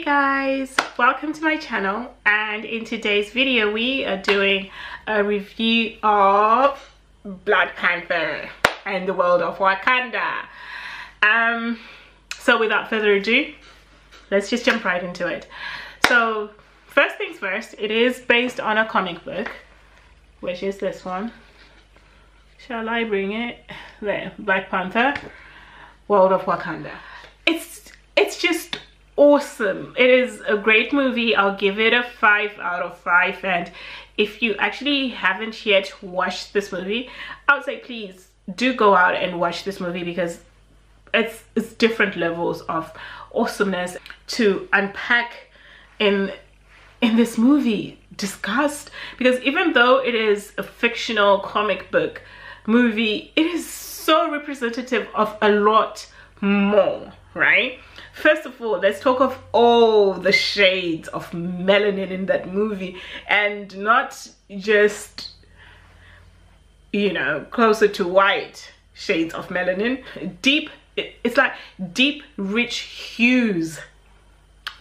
guys, welcome to my channel, and in today's video we are doing a review of Black Panther and the world of Wakanda. So without further ado, let's just jump right into it. So first things first, it is based on a comic book, which is this one. Shall I bring it? There, Black Panther, World of Wakanda. It's just awesome. It is a great movie. I'll give it a 5 out of 5, and if you actually haven't yet watched this movie, I would say please do go out and watch this movie, because it's different levels of awesomeness to unpack in this movie, discussed, because even though it is a fictional comic book movie, it is so representative of a lot more, right? First of all, let's talk of all the shades of melanin in that movie, and not just, you know, closer to white shades of melanin. Deep, it's like deep, rich hues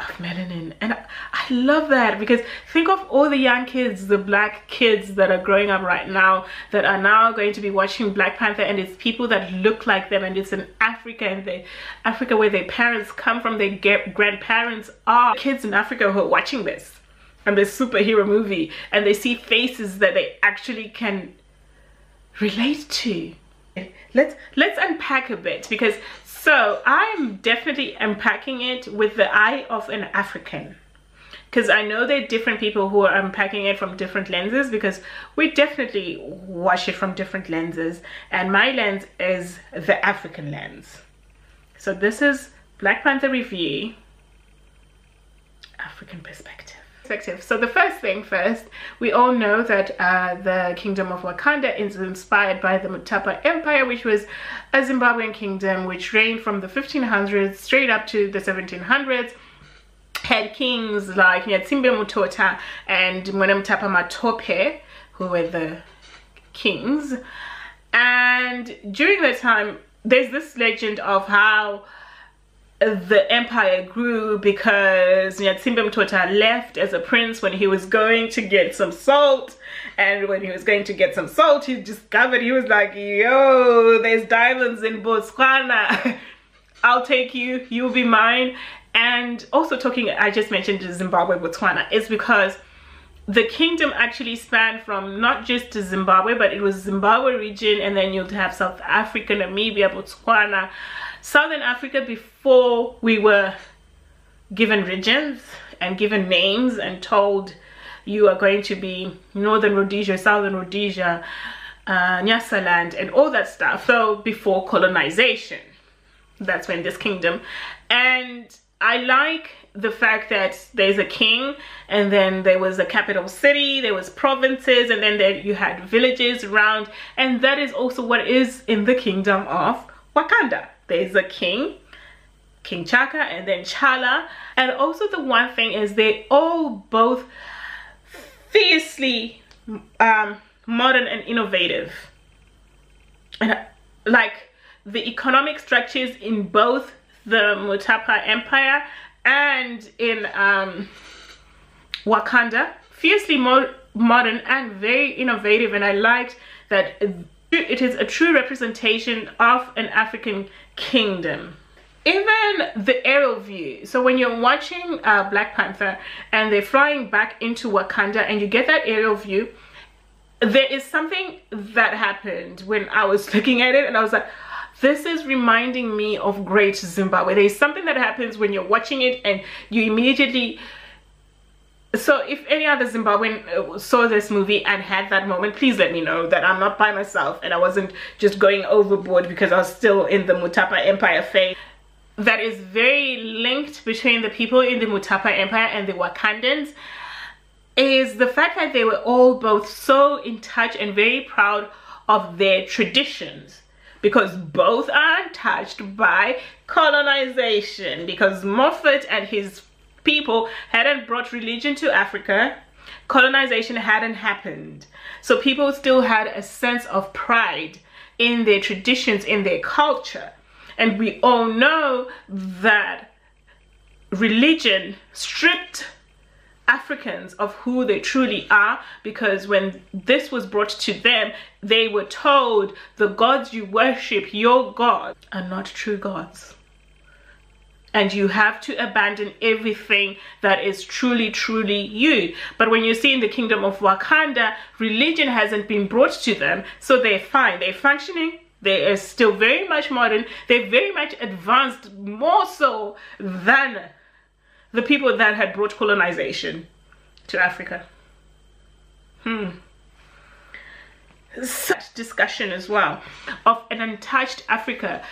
of melanin, and I love that, because think of all the young kids, the black kids that are growing up right now, that are now going to be watching Black Panther, and it's people that look like them, and it's in Africa, and Africa where their parents come from, their grandparents are kids in Africa who are watching this and this superhero movie, and they see faces that they actually can relate to. Let's unpack a bit, because so I'm definitely unpacking it with the eye of an African, because I know there are different people who are unpacking it from different lenses, because we definitely watch it from different lenses, and my lens is the African lens. So this is Black Panther review, African perspective. So the first thing first, we all know that the kingdom of Wakanda is inspired by the Mutapa Empire, which was a Zimbabwean kingdom which reigned from the 1500s straight up to the 1700s. Had kings like Nyatsimbe Mutota and Mwene Mutapa Matope, who were the kings. And during that time, there's this legend of how the empire grew because Nyatsimbe Mutota left as a prince when he was going to get some salt, and when he was going to get some salt, he discovered, he was like, yo, there's diamonds in Botswana. I'll take you, you'll be mine. And also talking, I just mentioned Zimbabwe, Botswana, is because the kingdom actually spanned from not just to Zimbabwe, but it was Zimbabwe region, and then you'd have South Africa, Namibia, Botswana, Southern Africa, before we were given regions and given names and told you are going to be Northern Rhodesia, Southern Rhodesia, Nyasaland, and all that stuff. So before colonization, that's when this kingdom. And I like the fact that there's a king, and then there was a capital city, there was provinces, and then there you had villages around, and that is also what is in the kingdom of Wakanda. There's a king, King Chaka, and then Chala. And also the one thing is they all both fiercely modern and innovative. And like the economic structures in both the Mutapa Empire and in Wakanda, fiercely modern and very innovative. And I liked that it is a true representation of an African kingdom. Even the aerial view, so when you're watching Black Panther and they're flying back into Wakanda and you get that aerial view, there is something that happened when I was looking at it, and I was like, this is reminding me of Great Zimbabwe. There's something that happens when you're watching it and you immediately. So if any other Zimbabwean saw this movie and had that moment, please let me know that I'm not by myself and I wasn't just going overboard because I was still in the Mutapa Empire phase. That is very linked between the people in the Mutapa Empire and the Wakandans, is the fact that they were all both so in touch and very proud of their traditions, because both are untouched by colonization, because Moffat and his people hadn't brought religion to Africa, colonization hadn't happened, so people still had a sense of pride in their traditions, in their culture. And we all know that religion stripped Africans of who they truly are, because when this was brought to them, they were told the gods you worship, your God, are not true gods. And you have to abandon everything that is truly, truly you. But when you see in the kingdom of Wakanda, religion hasn't been brought to them, so they're fine. They're functioning. They are still very much modern. They're very much advanced, more so than the people that had brought colonization to Africa. Such discussion as well of an untouched Africa.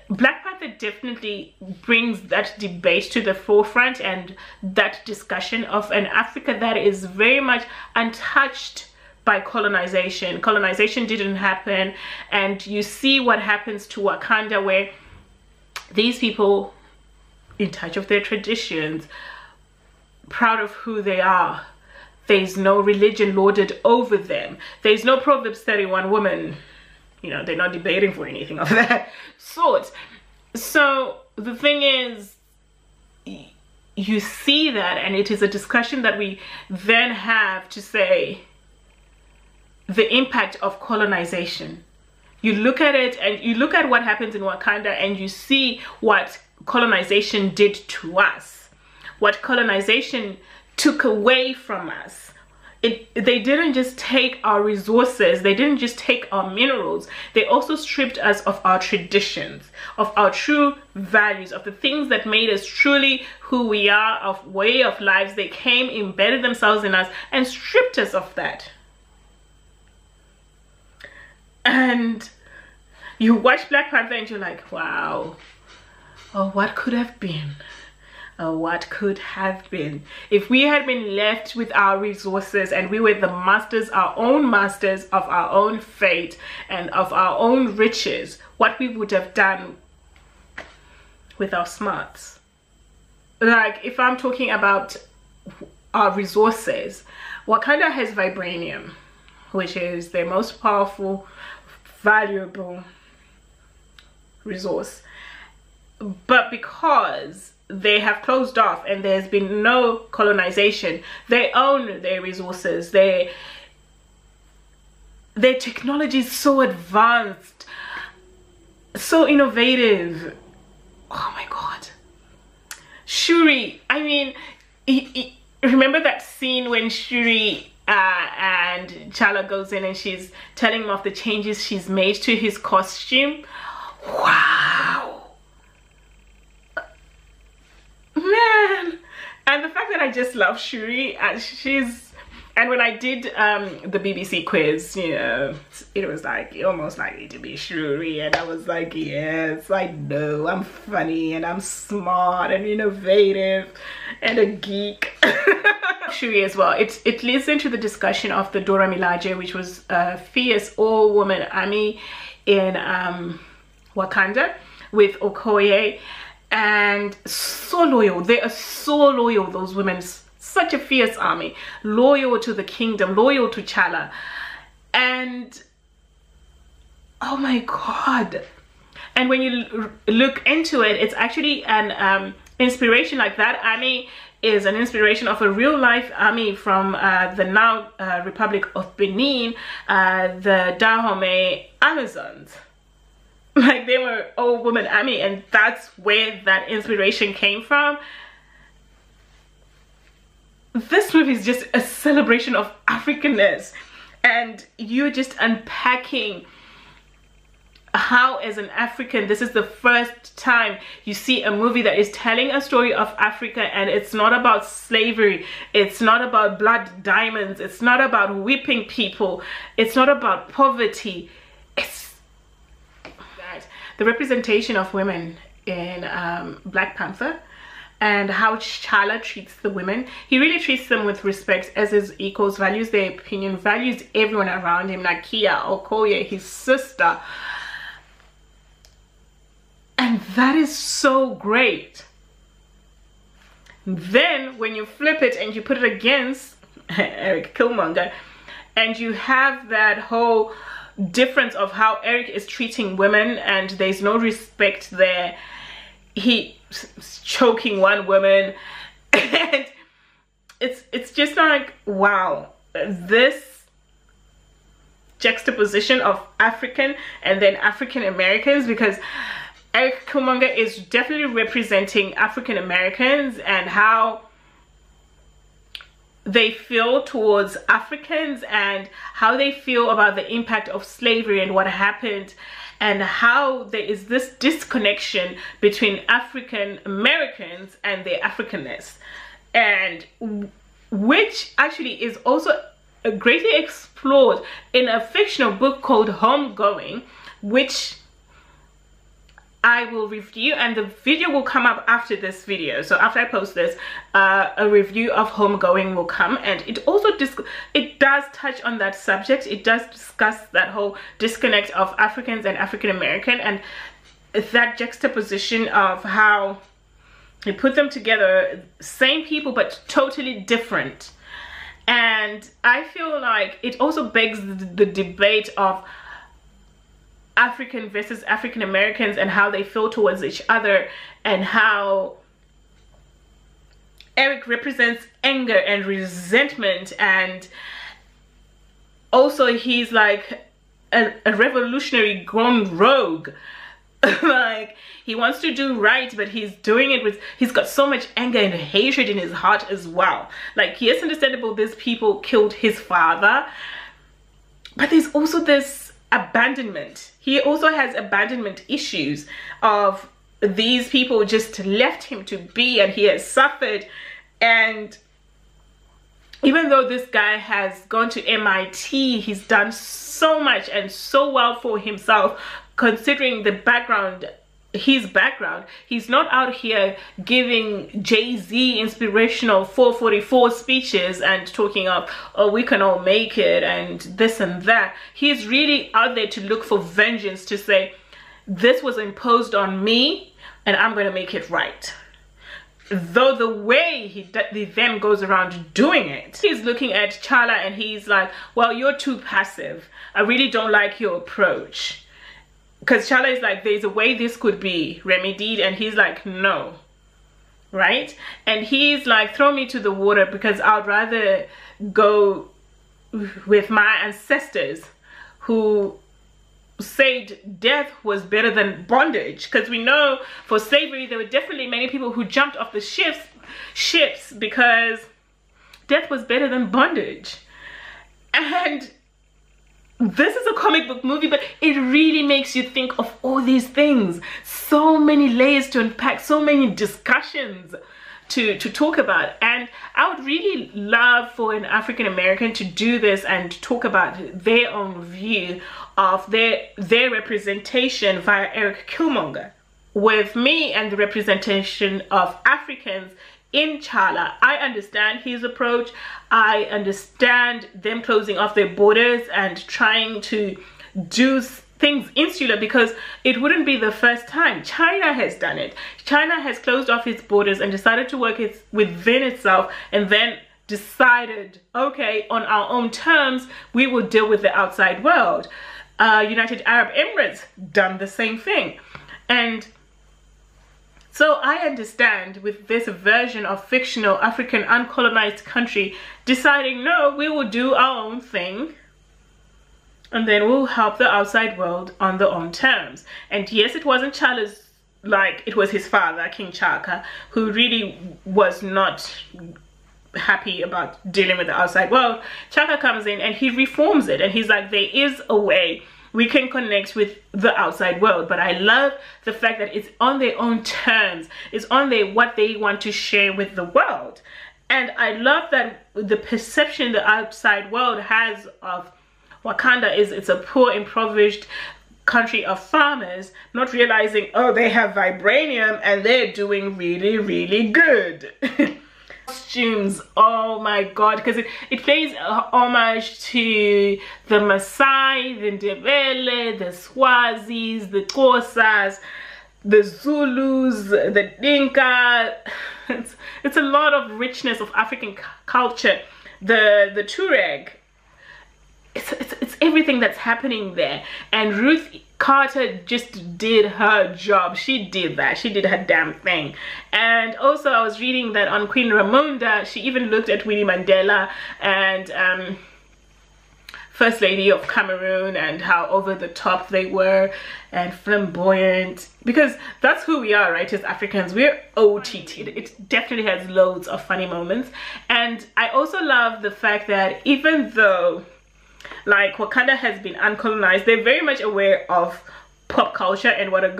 Black Panther definitely brings that debate to the forefront, and that discussion of an Africa that is very much untouched by colonization. Colonization didn't happen, and you see what happens to Wakanda, where these people, in touch of their traditions, proud of who they are. There's no religion lorded over them. There's no Proverbs 31 woman. You know, they're not debating for anything of that sort. So the thing is, you see that, and it is a discussion that we then have to say the impact of colonization. You look at it, and you look at what happens in Wakanda, and you see what colonization did to us, what colonization took away from us. They didn't just take our resources, they didn't just take our minerals, they also stripped us of our traditions, of our true values, of the things that made us truly who we are, of way of lives. They came, embedded themselves in us, and stripped us of that. And you watch Black Panther and you're like, wow, oh, what could have been? Oh, what could have been if we had been left with our resources and we were the masters, our own masters of our own fate and of our own riches, what we would have done with our smarts. Like, if I'm talking about our resources, Wakanda has vibranium, which is their most powerful, valuable resource. But because they have closed off and there's been no colonization, they own their resources. Their technology is so advanced, so innovative. Oh my God. Shuri, I mean, remember that scene when Shuri and Chala goes in and she's telling him of the changes she's made to his costume? Wow. Man, and the fact that I just love Shuri, and when I did the BBC quiz, you know, it was like almost likely to be Shuri, and I was like, yes, I know, I'm funny and I'm smart and innovative and a geek. Shuri as well. It leads into the discussion of the Dora Milaje, which was a fierce all-woman army in Wakanda with Okoye. And so loyal. They are so loyal, those women. Such a fierce army. Loyal to the kingdom. Loyal to Chala. And oh my God. And when you look into it, it's actually an inspiration. Like, that army is an inspiration of a real life army from the now Republic of Benin, the Dahomey Amazons. Like, they were all woman army, and that's where that inspiration came from. This movie is just a celebration of Africanness, and you're just unpacking how, as an African, this is the first time you see a movie that is telling a story of Africa, and it's not about slavery, it's not about blood diamonds, it's not about whipping people, it's not about poverty. It's the representation of women in Black Panther, and how Chala treats the women. He really treats them with respect as his equals, values their opinion, values everyone around him, Nakia, Okoye, his sister. And that is so great. Then when you flip it and you put it against Eric Killmonger, and you have that whole difference of how Eric is treating women, and there's no respect there. choking one woman, and it's just like, wow, this juxtaposition of African and then African Americans, because Eric Killmonger is definitely representing African Americans and how they feel towards Africans and how they feel about the impact of slavery and what happened, and how there is this disconnection between African Americans and their Africanness, and which actually is also greatly explored in a fictional book called Homegoing, which I will review, and the video will come up after this video. So after I post this, a review of Homegoing will come, and it also it does touch on that subject. It does discuss that whole disconnect of Africans and African American, and that juxtaposition of how they put them together, same people but totally different. And I feel like it also begs the debate of African versus African Americans and how they feel towards each other, and how Eric represents anger and resentment, and also he's like a revolutionary grown rogue. Like, he wants to do right, but he's doing it with, he's got so much anger and hatred in his heart as well. Like, yes, understandable, these people killed his father, but there's also this abandonment. He also has abandonment issues of these people just left him to be, and he has suffered. And even though this guy has gone to MIT, he's done so much and so well for himself, considering the background, his background. He's not out here giving Jay-Z inspirational 444 speeches and talking of, oh, we can all make it and this and that. He's really out there to look for vengeance, to say, this was imposed on me and I'm going to make it right. Though the way he then goes around doing it, he's looking at T'Challa and he's like, well, you're too passive. I really don't like your approach. Because T'Challa is like, there's a way this could be remedied, and he's like, no, right? And he's like, throw me to the water, because I'd rather go with my ancestors who said death was better than bondage. Because we know for slavery there were definitely many people who jumped off the ships because death was better than bondage. And this is a comic book movie, but it really makes you think of all these things. So many layers to unpack, so many discussions to talk about. And I would really love for an African American to do this and talk about their own view of their representation via Eric Killmonger. With me and the representation of Africans in T'Challa, I understand his approach. I understand them closing off their borders and trying to do things insular, because it wouldn't be the first time. China has done it. China has closed off its borders and decided to work within itself, and then decided, okay, on our own terms, we will deal with the outside world. United Arab Emirates done the same thing. And so I understand with this version of fictional African uncolonized country deciding, no, we will do our own thing, and then we'll help the outside world on their own terms. And yes, it wasn't T'Challa's, like, it was his father, King T'Chaka, who really was not happy about dealing with the outside world. T'Chaka comes in and he reforms it, and he's like, there is a way we can connect with the outside world. But I love the fact that it's on their own terms. It's on what they want to share with the world. And I love that the perception the outside world has of Wakanda is it's a poor, impoverished country of farmers, not realizing, oh, they have vibranium and they're doing really, really good. Costumes, oh my god, because it pays homage to the Maasai, the Ndebele, the Swazis, the Xhosas, the Zulus, the Dinka. It's a lot of richness of African culture. The Tuareg, it's everything that's happening there. And Ruth Carter just did her job. She did that. She did her damn thing. And also I was reading that on Queen Ramonda, she even looked at Winnie Mandela and First Lady of Cameroon, and how over the top they were and flamboyant, because that's who we are, right? As Africans, we're OTT. It definitely has loads of funny moments. And I also love the fact that even though like Wakanda has been uncolonized, they're very much aware of pop culture and what's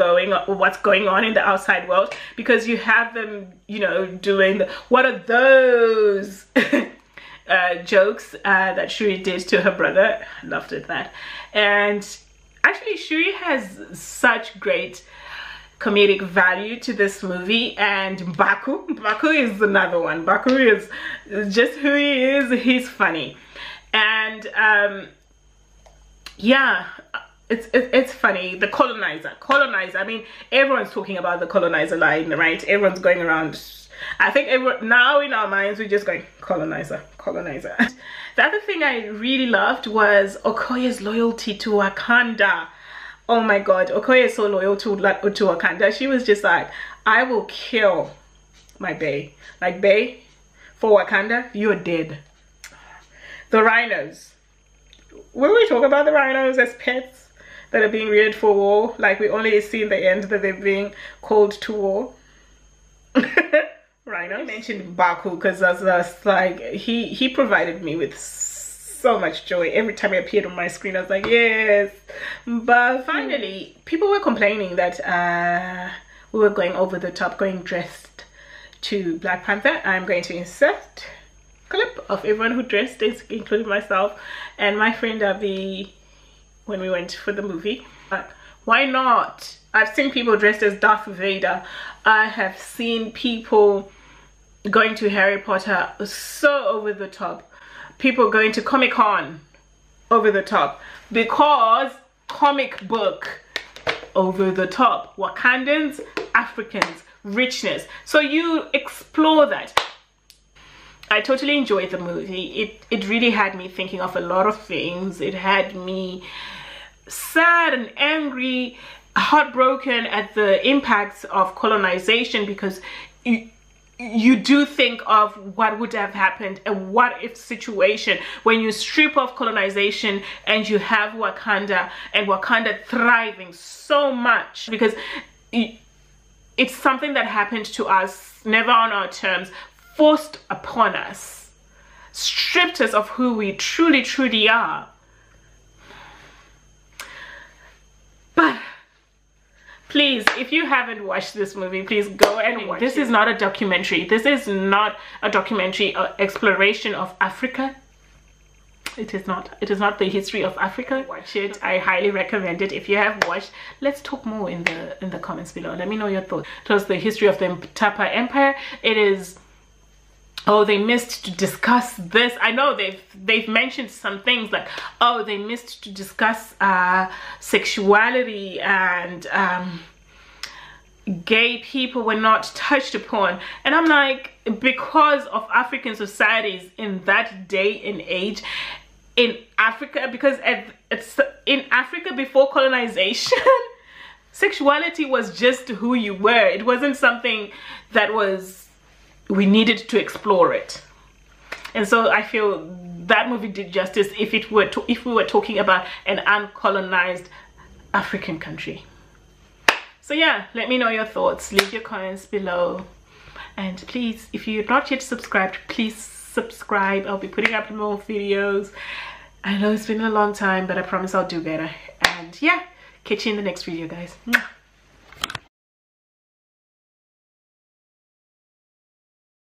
going on in the outside world, because you have them, you know, doing the, what are those jokes that Shuri did to her brother. I loved it, that. And actually Shuri has such great comedic value to this movie. And Baku is another one. Baku is just who he is. He's funny. And yeah, it's funny. The colonizer, I mean, everyone's talking about the colonizer line, right? Everyone's going around. I think now in our minds we're just going colonizer. The other thing I really loved was Okoye's loyalty to Wakanda. Oh my god, Okoye is so loyal to Wakanda. She was just like, I will kill my bae. Like, bae, for Wakanda, you're dead. The rhinos. Will we talk about the rhinos as pets that are being reared for war? Like, we only see in the end that they're being called to war. Rhino. I mentioned Baku because I was like, he provided me with so much joy. Every time he appeared on my screen, I was like, yes. But finally, people were complaining that we were going over the top, going dressed to Black Panther. I'm going to insert clip of everyone who dressed, including myself and my friend Abby when we went for the movie. But why not? I've seen people dressed as Darth Vader. I have seen people going to Harry Potter, so over the top. People going to Comic-Con, over the top. Because comic book, over the top. Wakandans, Africans, richness. So you explore that. I totally enjoyed the movie. It really had me thinking of a lot of things. It had me sad and angry, heartbroken at the impacts of colonization, because you do think of what would have happened, a what if situation when you strip off colonization and you have Wakanda, and Wakanda thriving so much because it's something that happened to us, never on our terms, forced upon us, stripped us of who we truly are. But please, if you haven't watched this movie, please go and watch it. This is not a documentary. This is not a documentary or exploration of Africa. It is not. It is not the history of Africa. Watch it. I highly recommend it. If you have watched, let's talk more in the comments below. Let me know your thoughts. It was the history of the Tapa Empire. It is. Oh, they missed to discuss this. I know they've mentioned some things like, oh, they missed to discuss sexuality, and gay people were not touched upon. And I'm like, because of African societies in that day and age in Africa, because it's in Africa before colonization, sexuality was just who you were. It wasn't something that we needed to explore it. And so I feel that movie did justice if we were talking about an uncolonized African country. So yeah, let me know your thoughts. Leave your comments below. And please, if you're not yet subscribed, please subscribe. I'll be putting up more videos. I know it's been a long time, but I promise I'll do better. And yeah, catch you in the next video, guys.